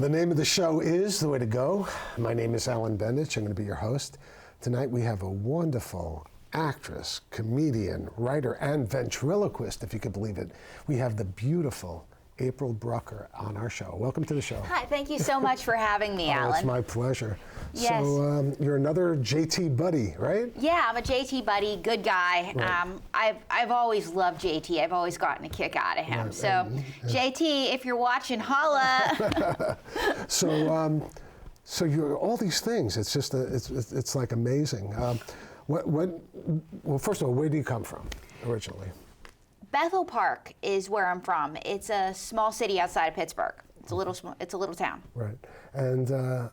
The name of the show is The Way to Go. My name is Alan Bendich. I'm going to be your host. Tonight we have a wonderful actress, comedian, writer, and ventriloquist, if you could believe it. We have the beautiful April Brucker on our show. Welcome to the show. Hi, thank you so much for having me, Alan. It's my pleasure. Yes. So you're another JT buddy, right? Yeah, I'm a JT buddy, good guy. Right. I've always loved JT. I've always gotten a kick out of him. Right. So, JT, if you're watching, holla. So you're all these things. It's just it's like amazing. Well, first of all, where do you come from originally? Bethel Park is where I'm from. It's a small city outside of Pittsburgh. It's a little town. Right. And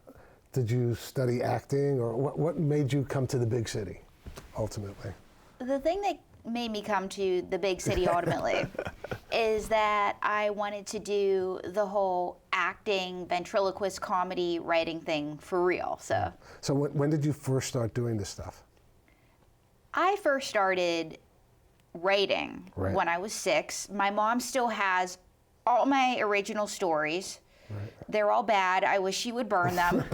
did you study acting, or what made you come to the big city, ultimately? The thing that made me come to the big city ultimately is that I wanted to do the whole acting, ventriloquist, comedy, writing thing for real. So when did you first start doing this stuff? I first started writing when I was 6. My mom still has all my original stories. Right. They're all bad. I wish she would burn them.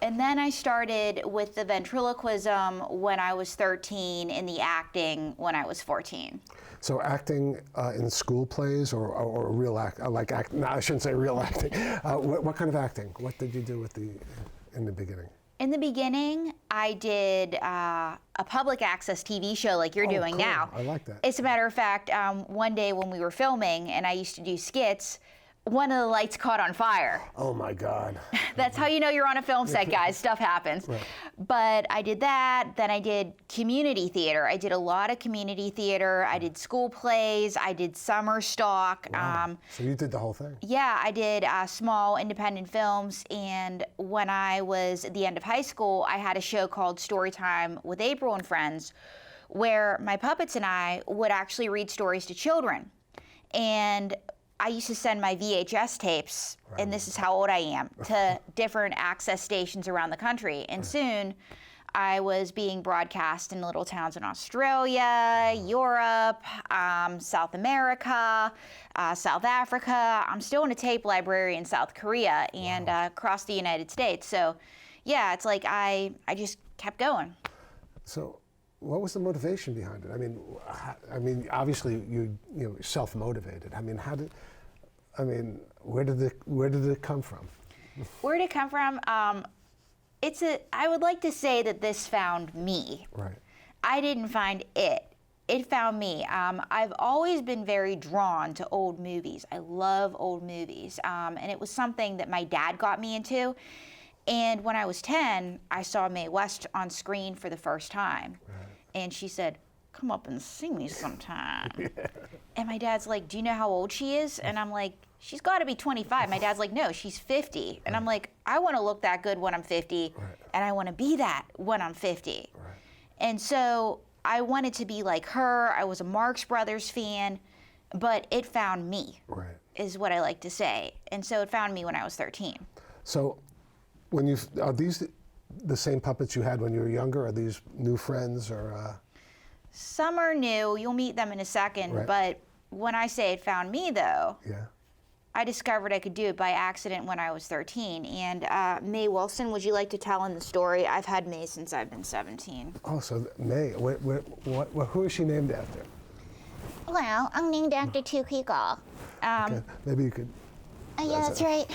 And then I started with the ventriloquism when I was 13 and the acting when I was 14. So acting in school plays or real act, like act? No, I shouldn't say real acting. What kind of acting? What did you do in the beginning? In the beginning, I did a public access TV show like you're doing cool. now. I like that. As a matter of fact, one day when we were filming and I used to do skits, one of the lights caught on fire. Oh my God. That's how you know you're on a film set, guys. Stuff happens. Right. But I did that. Then I did community theater. I did a lot of community theater. I did school plays. I did summer stock. Wow. So you did the whole thing? Yeah, I did small independent films. And when I was at the end of high school, I had a show called Storytime with April and Friends, where my puppets and I would actually read stories to children. And I used to send my VHS tapes, and this is how old I am, to different access stations around the country. And soon, I was being broadcast in little towns in Australia, Europe, South America, South Africa. I'm still in a tape library in South Korea and across the United States. So, yeah, it's like I just kept going. So, what was the motivation behind it? I mean, obviously you self-motivated. Where did it come from? Where did it come from? I would like to say that this found me. Right. I didn't find it. It found me. I've always been very drawn to old movies. I love old movies. And it was something that my dad got me into. And when I was 10, I saw Mae West on screen for the first time. Right. And she said, "Come up and see me sometime." Yeah. And my dad's like, "Do you know how old she is?" And I'm like, "She's got to be 25. My dad's like, "No, she's 50. And I'm like, "I want to look that good when I'm 50, and I want to be that when I'm 50. Right. And so I wanted to be like her. I was a Marx Brothers fan, but it found me, is what I like to say. And so it found me when I was 13. So are these the same puppets you had when you were younger? Are these new friends or? Some are new. You'll meet them in a second. But when I say it found me, though, I discovered I could do it by accident when I was 13. And Mae Wilson, would you like to tell in the story? I've had Mae since I've been 17. Oh, so Mae, who is she named after? Well, I'm named after two people. Okay. Maybe you could. Yeah, that's right.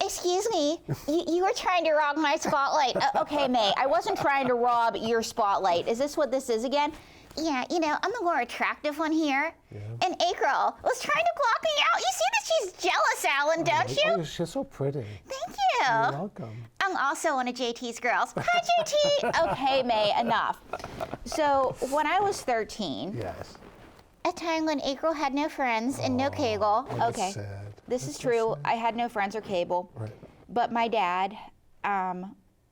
Excuse me, you were trying to rob my spotlight. Okay, Mae, I wasn't trying to rob your spotlight. Is this what this is again? Yeah, I'm the more attractive one here. Yeah. And April was trying to block me out. You see that she's jealous, Alan, don't you? Oh, she's so pretty. Thank you. You're welcome. I'm also one of JT's girls. Hi, JT. Okay, Mae, enough. So when I was 13. Yes. A time when April had no friends and no cable. Okay. Sad. This is true. I had no friends or cable. Right. But my dad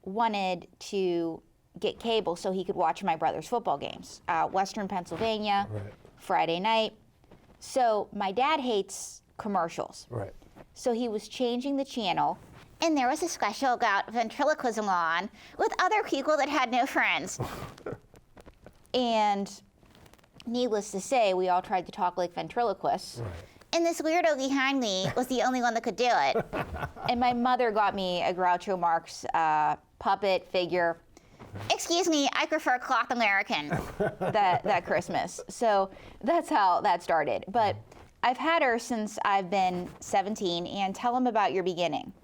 wanted to get cable so he could watch my brother's football games. Western Pennsylvania, Friday night. So my dad hates commercials. Right. So he was changing the channel. And there was a special about ventriloquism on with other people that had no friends. And needless to say, we all tried to talk like ventriloquists. Right. And this weirdo behind me was the only one that could do it. And my mother got me a Groucho Marx puppet figure. Excuse me, I prefer cloth American. that Christmas. So that's how that started. But I've had her since I've been 17. And tell them about your beginning.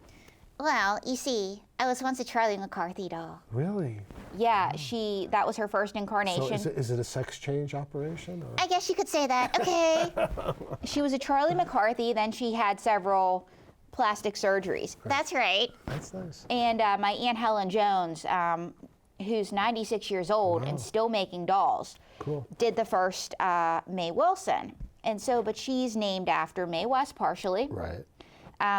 Well, you see, I was once a Charlie McCarthy doll. Really? Yeah, that was her first incarnation. So is it a sex change operation? Or? I guess you could say that. Okay. She was a Charlie McCarthy, then she had several plastic surgeries. That's right. That's nice. And my Aunt Helen Jones, who's 96 years old and still making dolls, Cool. did the first Mae Wilson. And so, but she's named after Mae West partially. Right.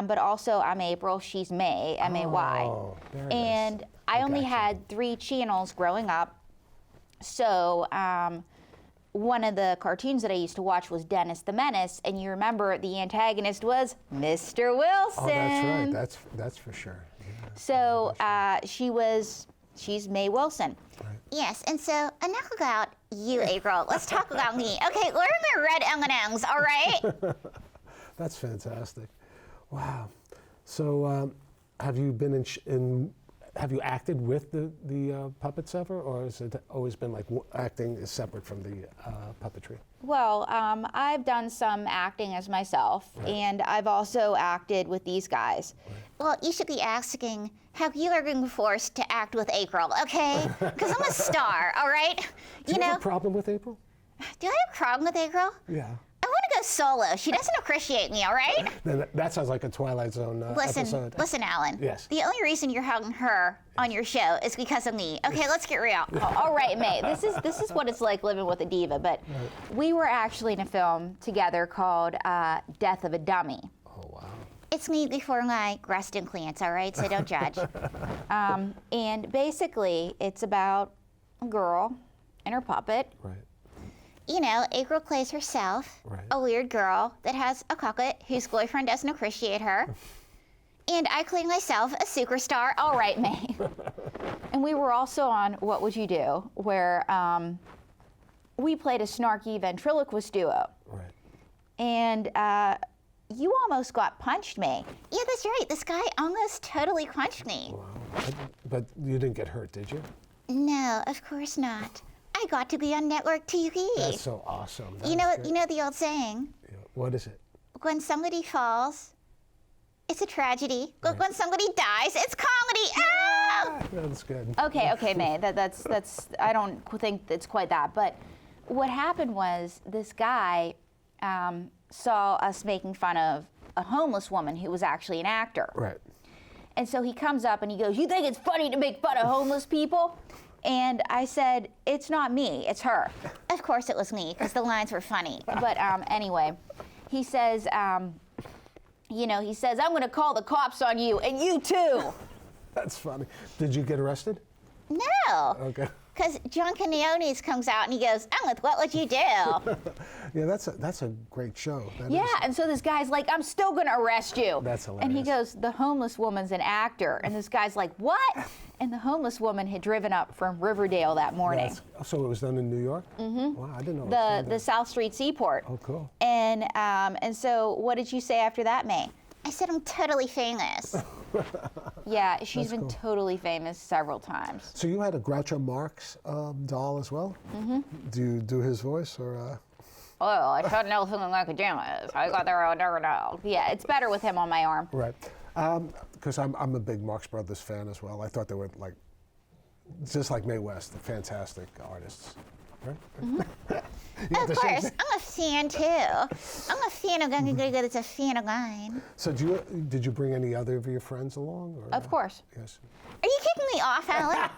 But also I'm April, she's May, M-A-Y. Oh, very And nice. I only Gotcha. had 3 channels growing up. So one of the cartoons that I used to watch was Dennis the Menace, and you remember the antagonist was Mr. Wilson. Oh, that's right. That's for sure. Yeah. So she's Mae Wilson. Yes, and so enough about you, April. Let's talk about me. Okay, where are my red M&Ms, all right? That's fantastic. Wow. So, have you been have you acted with the puppets ever, or has it always been like acting is separate from the puppetry? Well, I've done some acting as myself, and I've also acted with these guys. Well, you should be asking how you are being forced to act with April, okay? Because I'm a star, all right? Do you have a problem with April? Do I have a problem with April? Yeah. I want to go solo. She doesn't appreciate me, all right? Then that sounds like a Twilight Zone episode. Listen, Alan. Yes. The only reason you're having her on your show is because of me. Okay, let's get real. All right, May. This is what it's like living with a diva. But we were actually in a film together called Death of a Dummy. Oh wow. It's me before my breast implants, all right? So don't judge. And basically, it's about a girl and her puppet. Right. You know, April plays herself, Right. a weird girl that has a puppet whose boyfriend doesn't appreciate her. And I play myself a superstar. All right, May. And we were also on What Would You Do, where we played a snarky ventriloquist duo. Right. And you almost got punched, May. Yeah, that's right. This guy almost totally punched me. Wow. But you didn't get hurt, did you? No, of course not. I got to be on network TV. That's so awesome. You know the old saying, Yeah. What is it? when somebody falls, it's a tragedy. But when somebody dies, it's comedy. Ah! That's good. Okay, May. That's I don't think it's quite that. But what happened was this guy saw us making fun of a homeless woman who was actually an actor. Right. And so he comes up and he goes, "You think it's funny to make fun of homeless people?" And I said, "It's not me, it's her." Of course it was me, because the lines were funny. But anyway, he says, "I'm going to call the cops on you, and you too." That's funny. Did you get arrested? No. Okay. Because John Quinones comes out and he goes, "Ellen, what would you do?" Yeah, that's a great show. That Yeah, is. and so this guy's like, "I'm still going to arrest you." That's And he hilarious. goes, "The homeless woman's an actor." And this guy's like, "What?" And the homeless woman had driven up from Riverdale that morning. So it was done in New York? Mm-hmm. Wow, I didn't know. It was done The there. South Street Seaport. Oh, cool. And so what did you say after that, May? I said, "I'm totally famous." Yeah, she's That's been cool. totally famous several times. So you had a Groucho Marx doll as well? Mm-hmm. Do you do his voice or? Oh, I shouldn't know something like a Dennis. I got there, I'll never know. Yeah, it's better with him on my arm. Right. Because I'm a big Marx Brothers fan as well. I thought they were like, just like Mae West, fantastic artists. Right? You have Of the same course, thing? I'm a fan too. I'm a fan of going good as a fan of mine. So did you bring any other of your friends along? Or, Of course. Yes. Are you kicking me off, Alan? Am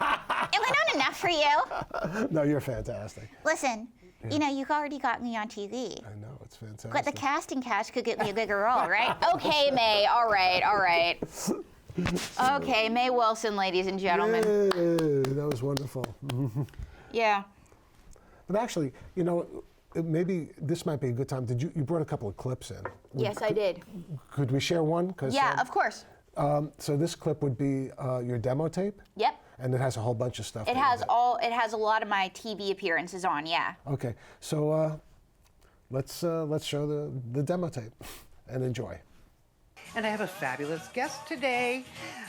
I not enough for you? No, you're fantastic. Listen, you've already got me on TV. I know, it's fantastic. But the casting couch could get me a bigger role, right? Okay, May. All right. Okay, Mae Wilson, ladies and gentlemen. Yay, that was wonderful. Yeah. But actually, maybe this might be a good time. You brought a couple of clips in? Yes, I did. Could we share one? 'Cause, Yeah, of course. So this clip would be your demo tape, Yep. and it has a whole bunch of stuff. It in has a lot of my TV appearances on, yeah. Okay, so let's show the demo tape and enjoy. And I have a fabulous guest today.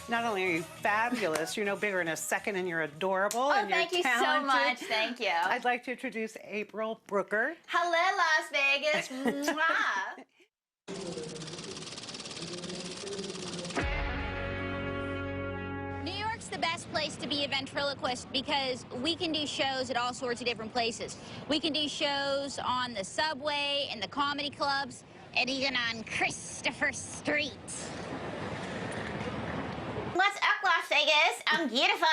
Not only are you fabulous, you're no bigger in a second and you're adorable and you're thank you so talented. much. Thank you. I'd like to introduce April Brucker. Hello, Las Vegas. Mwah. New York's the best place to be a ventriloquist because we can do shows at all sorts of different places. We can do shows on the subway, in the comedy clubs, and even on Christopher Street. What's up, Las Vegas? I'm beautiful.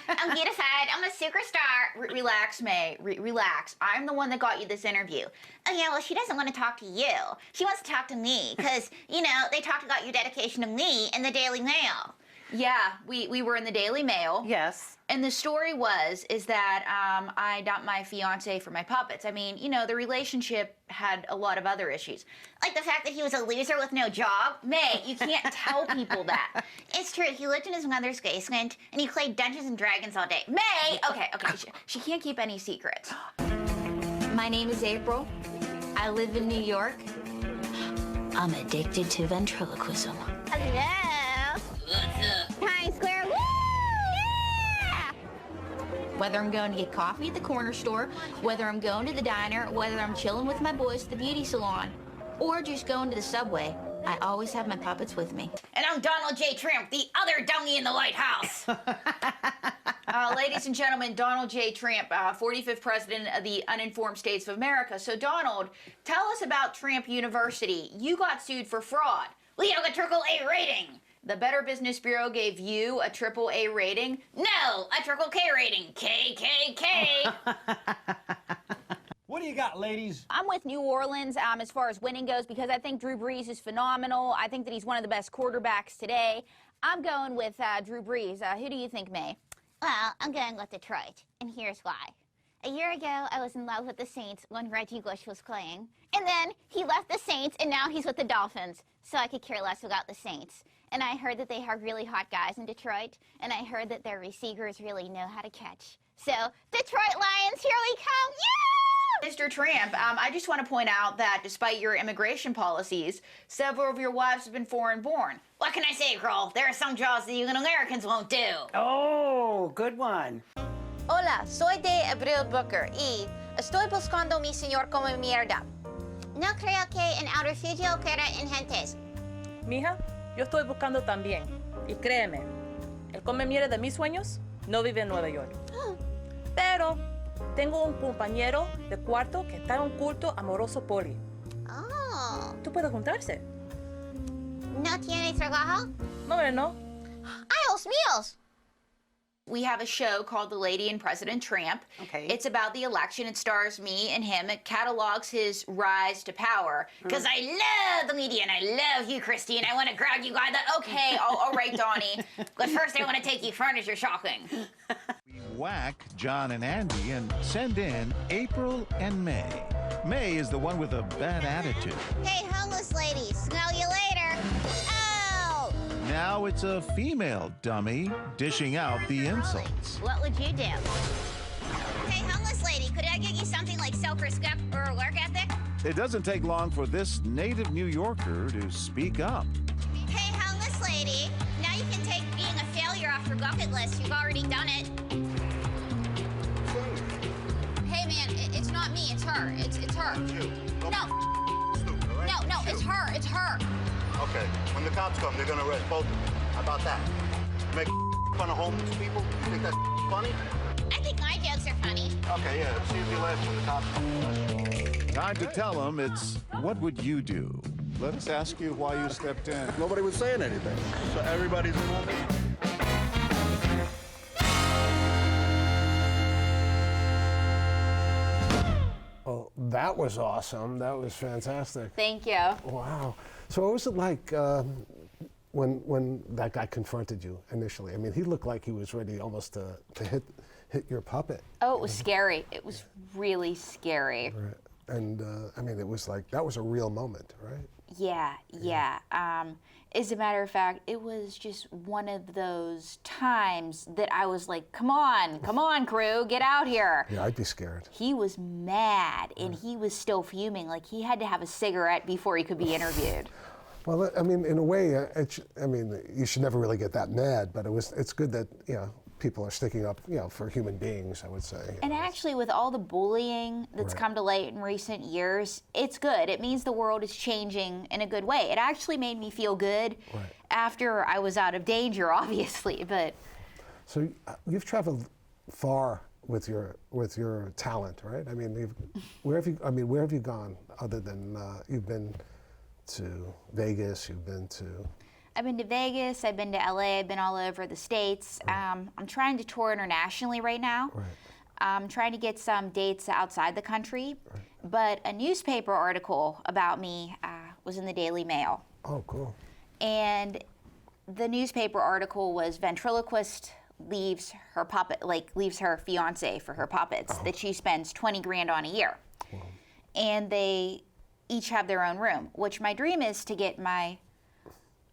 I'm beautified. I'm a superstar. Relax, May. Relax. I'm the one that got you this interview. Oh, yeah, well, she doesn't want to talk to you. She wants to talk to me because, you know, they talked about your dedication to me in the Daily Mail. Yeah, we were in the Daily Mail. Yes. And the story is that I dumped my fiance for my puppets. I mean, you know, the relationship had a lot of other issues. Like the fact that he was a loser with no job? May, you can't tell people that. It's true. He lived in his mother's basement and he played Dungeons and Dragons all day. May! Okay, she can't keep any secrets. My name is April. I live in New York. I'm addicted to ventriloquism. Hello. Times Square. Woo! Yeah! Whether I'm going to get coffee at the corner store, whether I'm going to the diner, whether I'm chilling with my boys at the beauty salon, or just going to the subway, I always have my puppets with me. And I'm Donald J. Tramp, the other dummy in the White House. Ladies and gentlemen, Donald J. Tramp, 45th President of the Uninformed States of America. So, Donald, tell us about Tramp University. You got sued for fraud. We have a AAA rating. The Better Business Bureau gave you a AAA rating? No, a triple K rating. KKK. What do you got, ladies? I'm with New Orleans as far as winning goes because I think Drew Brees is phenomenal. I think that he's one of the best quarterbacks today. I'm going with Drew Brees. Who do you think, May? Well, I'm going with Detroit, and here's why. A year ago, I was in love with the Saints when Reggie Bush was playing. And then he left the Saints, and now he's with the Dolphins. So I could care less about the Saints. And I heard that they have really hot guys in Detroit, and I heard that their receivers really know how to catch. So, Detroit Lions, here we come! Yeah! Mr. Tramp, I just want to point out that despite your immigration policies, several of your wives have been foreign-born. What can I say, girl? There are some jobs that even Americans won't do. Oh, good one. Hola, soy de Abril Booker y estoy buscando mi señor como mierda. No creo que en el refugio quiera ingentes. Mija, yo estoy buscando también. Y créeme, el come mierda de mis sueños no vive en Nueva York. Pero tengo un compañero de cuarto que está en un culto amoroso poli. Oh. ¿Tú puedes juntarse? ¿No tiene trabajo? No, no. ¡Ay, los míos! We have a show called The Lady and President Tramp. Okay. It's about the election. It stars me and him. It catalogs his rise to power. Because I love the media, and I love you, Christy, and I want to grab you by the... Okay, all right, Donnie. But first, I want to take you furniture shopping. We whack John and Andy and send in April and May. May is the one with a bad attitude. Hey, homeless lady, smell you later. Oh! Now it's a female dummy dishing out the insults. What would you do? Hey, homeless lady, could I get you something like self-respect or a work ethic? It doesn't take long for this native New Yorker to speak up. Hey, homeless lady, now you can take being a failure off your bucket list. You've already done it. Hey, man, it's not me. It's her. It's her. No. No, it's her. It's her. Okay, when the cops come, they're gonna arrest both of them. How about that? Make fun of homeless people? You think that's funny? I think my jokes are funny. Okay, yeah, see if you laugh when the cops come. Time to tell them it's what would you do? Let us ask you why you stepped in. Nobody was saying anything, so everybody's normal. Oh, that was awesome. That was fantastic. Thank you. Wow. So what was it like when that guy confronted you initially? I mean, he looked like he was ready almost to hit your puppet. Oh, it was scary. It was really scary. Right. And I mean, it was like, that was a real moment, right? Yeah. As a matter of fact, it was just one of those times that I was like, come on, crew, get out here. Yeah, I'd be scared. He was mad, and he was still fuming. Like, he had to have a cigarette before he could be interviewed. Well, I mean, in a way, you should never really get that mad, but it's good that, people are sticking up, for human beings, I would say. And actually, with all the bullying that's come to light in recent years, it's good. It means the world is changing in a good way. It actually made me feel good after I was out of danger, obviously, but. So you've traveled far with your talent, right? I mean, where have you gone other than you've been to Vegas, you've been to. I've been to Vegas, I've been to LA, I've been all over the States. I'm trying to tour internationally right now. I'm trying to get some dates outside the country. But a newspaper article about me was in the Daily Mail. Oh, cool. And the newspaper article was ventriloquist leaves her fiance for her puppets that she spends 20 grand on a year. Wow. And they each have their own room, which my dream is to get my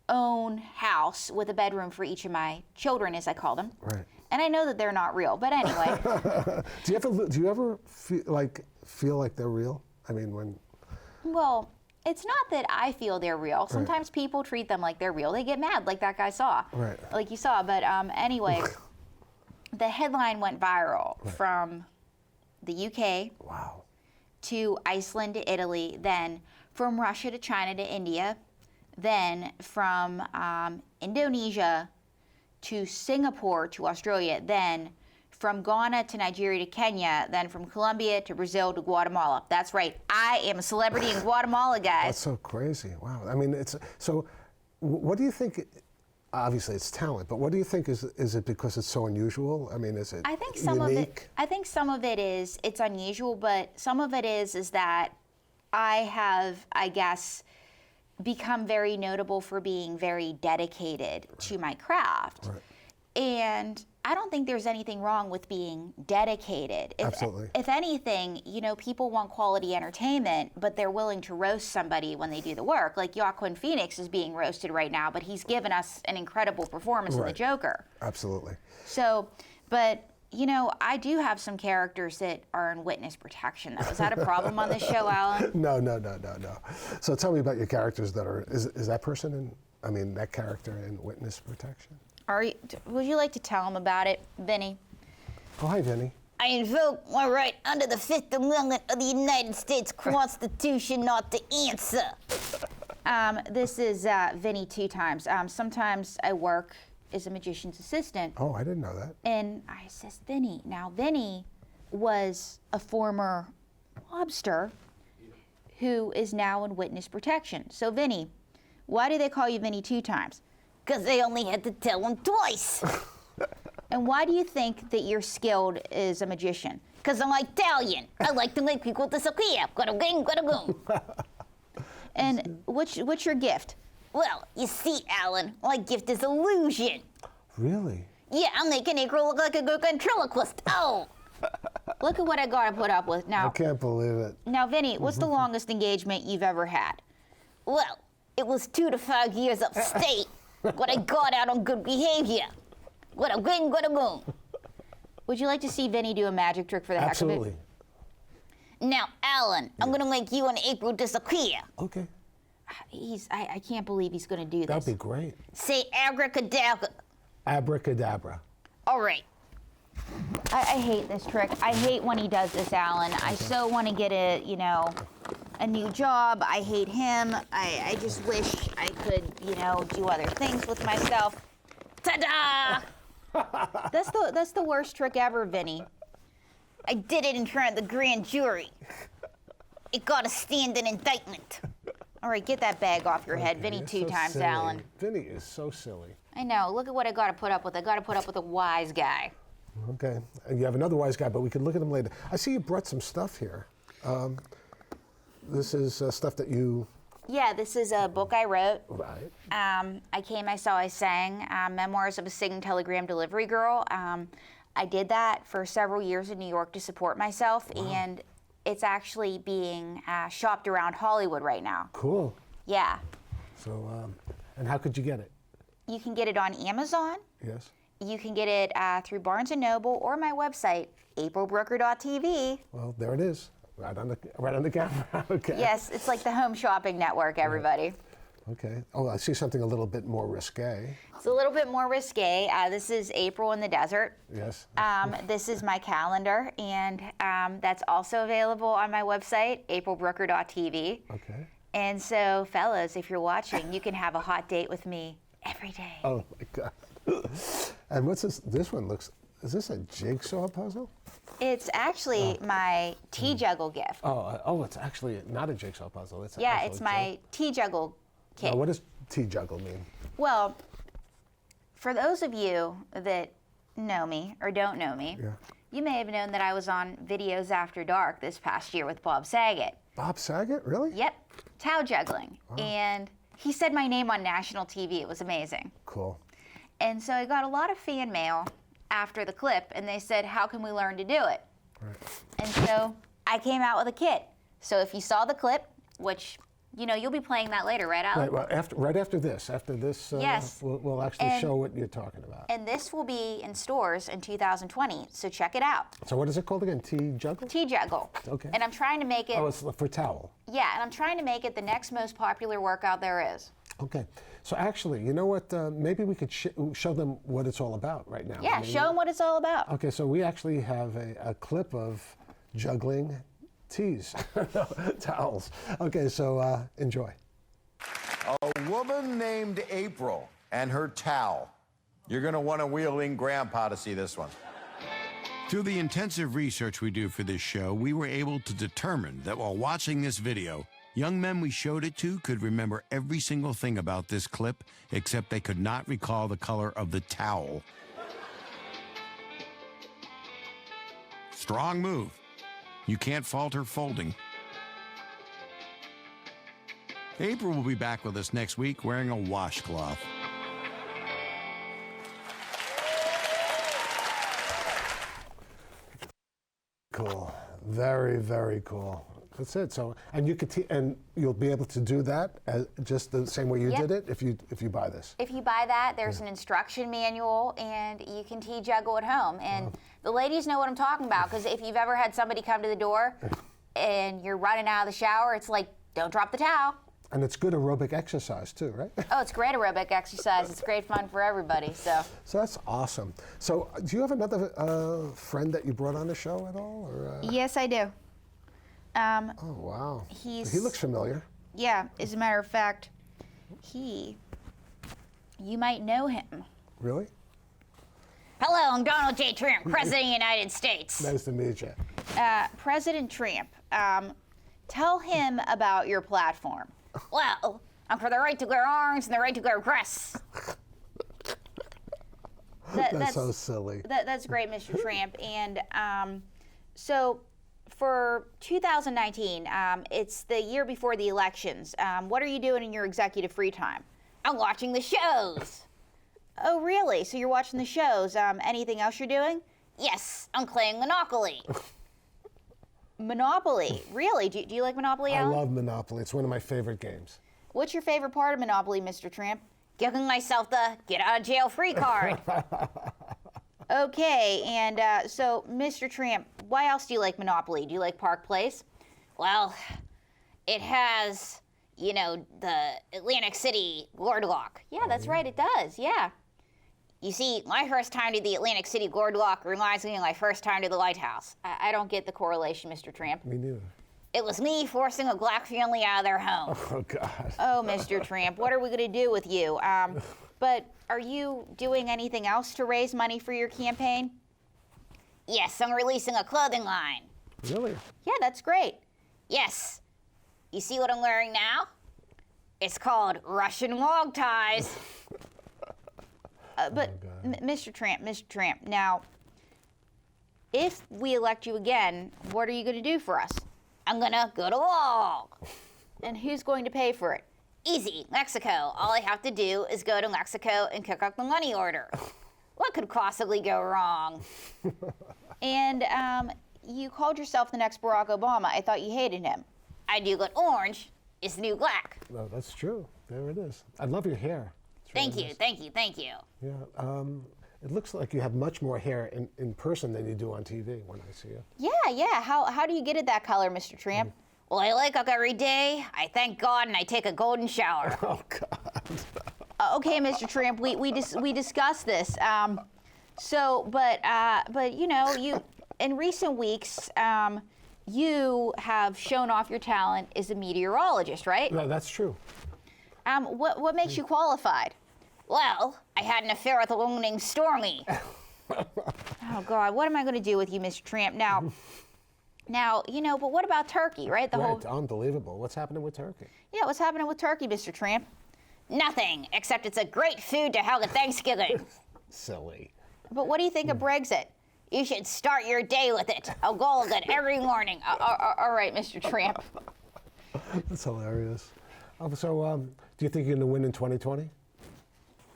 own house with a bedroom for each of my children, as I call them. Right. And I know that they're not real, but anyway. Do you ever feel like they're real? I mean, when. Well, it's not that I feel they're real. Sometimes people treat them like they're real. They get mad, like that guy saw. Right. Like you saw. But anyway, the headline went viral from the UK. Wow. To Iceland to Italy, then from Russia to China to India, then from Indonesia to Singapore to Australia, then from Ghana to Nigeria to Kenya, then from Colombia to Brazil to Guatemala. That's right, I am a celebrity in Guatemala, guys. That's so crazy. Wow. I mean, what do you think? Obviously, it's talent, but what do you think is it because it's so unusual? I mean, is it? I think some of it is it's unusual, but some of it is that I have, I guess, become very notable for being very dedicated to my craft. Right. And I don't think there's anything wrong with being dedicated. Absolutely. If anything, people want quality entertainment, but they're willing to roast somebody when they do the work. Like Joaquin Phoenix is being roasted right now, but he's given us an incredible performance in The Joker. Absolutely. So, but I do have some characters that are in witness protection, though. Is that a problem on this show, Alan? No. So tell me about your characters that are, is that person that character in witness protection? Would you like to tell him about it, Vinnie? Oh, hi, Vinnie. I invoke my right under the Fifth Amendment of the United States Constitution not to answer. This is Vinnie 2 times. Sometimes I work as a magician's assistant. Oh, I didn't know that. And I says, Vinnie. Now, Vinnie was a former lobster who is now in witness protection. So, Vinnie, why do they call you Vinnie 2 times? Because they only had to tell him twice. And why do you think that you're skilled as a magician? Because I'm Italian. I like to make people disappear. Gotta go. And what's your gift? Well, you see, Alan, my gift is illusion. Really? Yeah, I'll make an acre look like a good ventriloquist. Oh! Look at what I gotta put up with now. I can't believe it. Now, Vinnie, what's the longest engagement you've ever had? Well, it was 2 to 5 years upstate, but I got out on good behavior. Gotta go. Would you like to see Vinnie do a magic trick for the heck of it? Absolutely. Now, Alan, I'm gonna make you and April disappear. Okay. I can't believe he's gonna do this. That'd be great. Say abracadabra. Abracadabra. All right. I hate this trick. I hate when he does this, Alan. I so want to get a new job. I hate him. I just wish I could, do other things with myself. Ta-da! That's the worst trick ever, Vinnie. I did it in front of the grand jury. It got a standing indictment. All right, get that bag off your head. Vinnie 2 times, silly. Alan. Vinnie is so silly. I know. Look at what I got to put up with. I got to put up with a wise guy. Okay. And you have another wise guy, but we can look at him later. I see you brought some stuff here. This is stuff that you... Yeah, this is a book I wrote. Right. I Came, I Saw, I Sang, Memoirs of a Singing Telegram Delivery Girl. I did that for several years in New York to support myself, and it's actually being shopped around Hollywood right now. Cool. Yeah. So, and how could you get it? You can get it on Amazon. Yes. You can get it through Barnes & Noble or my website, aprilbrucker.tv. Well, there it is, right on the camera. Okay. Yes, it's like the home shopping network, everybody. Okay. Oh, I see something a little bit more risque. It's a little bit more risque. This is April in the desert. Yes. This is my calendar, and that's also available on my website, aprilbrucker.tv. Okay. And so, fellas, if you're watching, you can have a hot date with me every day. Oh my God. And what's this? This one looks. Is this a jigsaw puzzle? It's actually my tea juggle gift. Oh, it's actually not a jigsaw puzzle. It's Yeah, it's my tea juggle kit. Now, what does tea juggle mean? Well, for those of you that know me or don't know me, you may have known that I was on Videos After Dark this past year with Bob Saget. Bob Saget, really? Yep, towel juggling. And he said my name on national TV. It was amazing. Cool. And so I got a lot of fan mail after the clip, and they said, how can we learn to do it? Right. And so I came out with a kit. So if you saw the clip, which, you know, you'll be playing that later, right, Alan? Right. Well, right after this, Yes. we'll actually show what you're talking about. And this will be in stores in 2020, so check it out. So what is it called again? Tea juggle? Tea juggle. Okay. And I'm trying to make it. Oh, it's for towel. Yeah, and I'm trying to make it the next most popular workout there is. Okay. So actually, you know what? Maybe we could show them what it's all about right now. Yeah, show them what it's all about. Okay, so we actually have a clip of juggling teas, towels. Okay, so enjoy. A woman named April and her towel. You're going to want to wheel in Grandpa to see this one. Through the intensive research we do for this show, we were able to determine that while watching this video, young men we showed it to could remember every single thing about this clip, except they could not recall the color of the towel. Strong move. You can't fault her folding. April will be back with us next week wearing a washcloth. Cool. Very, very cool. That's it. So, and you could, and you'll be able to do that just the same way you did it if you buy this. If you buy that, there's an instruction manual, and you can tea juggle at home. And the ladies know what I'm talking about, because if you've ever had somebody come to the door and you're running out of the shower, it's like, don't drop the towel. And it's good aerobic exercise too, right? Oh, it's great aerobic exercise. It's great fun for everybody. So that's awesome. So, do you have another friend that you brought on the show at all? Or, yes, I do. Oh wow. He looks familiar. Yeah. As a matter of fact, you might know him. Really? Hello, I'm Donald J. Tramp, President of the United States. Nice to meet you. President Tramp, tell him about your platform. Well, I'm for the right to wear arms and the right to wear breasts. That's so silly. That's great, Mr. Tramp. And so for 2019, it's the year before the elections. What are you doing in your executive free time? I'm watching the shows. Oh, really? So you're watching the shows. Anything else you're doing? Yes, I'm playing Monopoly. Monopoly? Really? Do you like Monopoly, Alan? I love Monopoly. It's one of my favorite games. What's your favorite part of Monopoly, Mr. Tramp? Giving myself the get out of jail free card. Okay, and so, Mr. Tramp, why else do you like Monopoly? Do you like Park Place? Well, it has, you know, the Atlantic City Boardwalk. Yeah, that's right, it does, yeah. You see, my first time to the Atlantic City Boardwalk reminds me of my first time to the Lighthouse. I don't get the correlation, Mr. Tramp. Me neither. It was me forcing a black family out of their home. Oh, God. Oh, Mr. Tramp, what are we going to do with you? But are you doing anything else to raise money for your campaign? Yes, I'm releasing a clothing line. Really? Yeah, that's great. Yes. You see what I'm wearing now? It's called Russian log ties. But, Mr. Tramp, now, if we elect you again, what are you going to do for us? I'm going to go to wall. And who's going to pay for it? Easy, Mexico. All I have to do is go to Mexico and cook up the money order. What could possibly go wrong? And you called yourself the next Barack Obama. I thought you hated him. I do get orange. is the new black. No, that's true. There it is. I love your hair. It's really Thank you, nice. thank you, thank you. Yeah. It looks like you have much more hair in person than you do on TV when I see you. Yeah. How do you get it that color, Mr. Tramp? Well, I wake up every day, I thank God, and I take a golden shower. Oh, God. Okay, Mr. Tramp, we discussed this. But you know, you in recent weeks, you have shown off your talent as a meteorologist, right? No, that's true. What makes you qualified? Well, I had an affair with a woman named Stormy. Oh God, what am I going to do with you, Mr. Tramp? Now, you know, but what about Turkey, right? Right, unbelievable. What's happening with Turkey? Yeah, what's happening with Turkey, Mr. Tramp? Nothing, except it's a great food to have at Thanksgiving. Silly. But what do you think of Brexit? You should start your day with it. A goal of it every morning. All right, Mr. Tramp. That's hilarious. So, do you think you're going to win in 2020?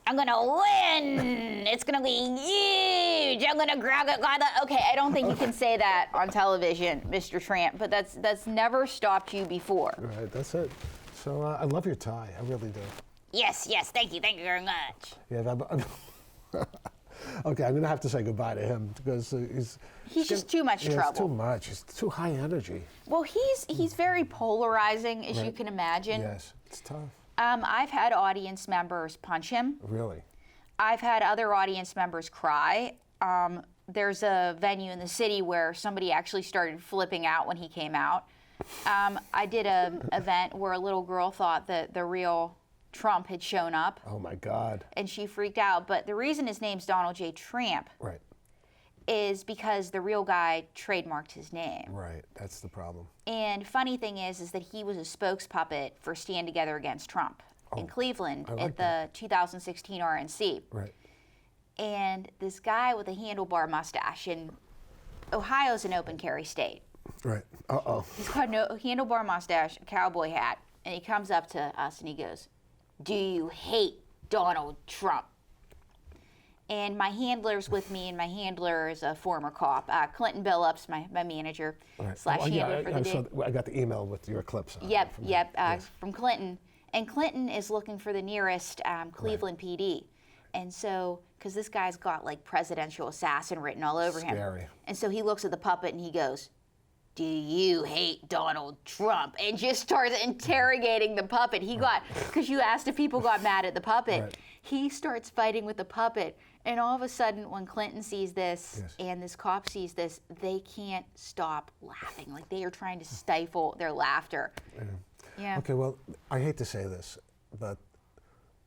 I'm gonna win. It's gonna be huge. I'm gonna grab it by the. Okay, I don't think you can say that on television, Mr. Tramp. But that's never stopped you before. Right, that's it. So I love your tie. I really do. Yes. Thank you very much. Yeah. Okay, I'm gonna have to say goodbye to him because he's just too much trouble. It's too much. It's too high energy. Well, he's very polarizing, as you can imagine. Yes, it's tough. I've had audience members punch him. Really? I've had other audience members cry. There's a venue in the city where somebody actually started flipping out when he came out. I did an event where a little girl thought that the real Trump had shown up. Oh my God. And she freaked out. But the reason his name's Donald J. Tramp right. is because the real guy trademarked his name. Right, that's the problem. And funny thing is that he was a spokespuppet for Stand Together Against Trump in Cleveland at the 2016 RNC. Right. And this guy with a handlebar mustache, and Ohio's an open carry state. Right. Uh-oh. He's got no handlebar mustache, a cowboy hat, and he comes up to us and he goes, "Do you hate Donald Trump?" And my handler's with me, and my handler is a former cop. Clinton Billups, my manager, slash handler for the day. I got the email with your clips on. Yep, yes. From Clinton. And Clinton is looking for the nearest Cleveland PD. And so, because this guy's got like presidential assassin written all over him. Scary. And so he looks at the puppet and he goes, "Do you hate Donald Trump?" And just starts interrogating the puppet. He got, because you asked if people got mad at the puppet. Right. He starts fighting with the puppet. And all of a sudden, when Clinton sees this and this cop sees this, they can't stop laughing. Like they are trying to stifle their laughter. Yeah. Okay, well, I hate to say this, but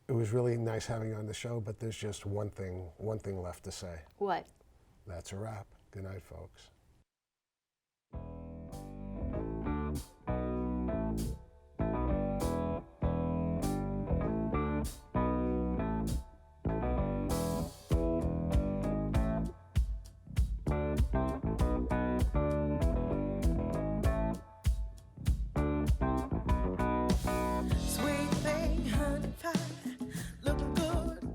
it was really nice having you on the show, but there's just one thing left to say. What? That's a wrap. Good night, folks.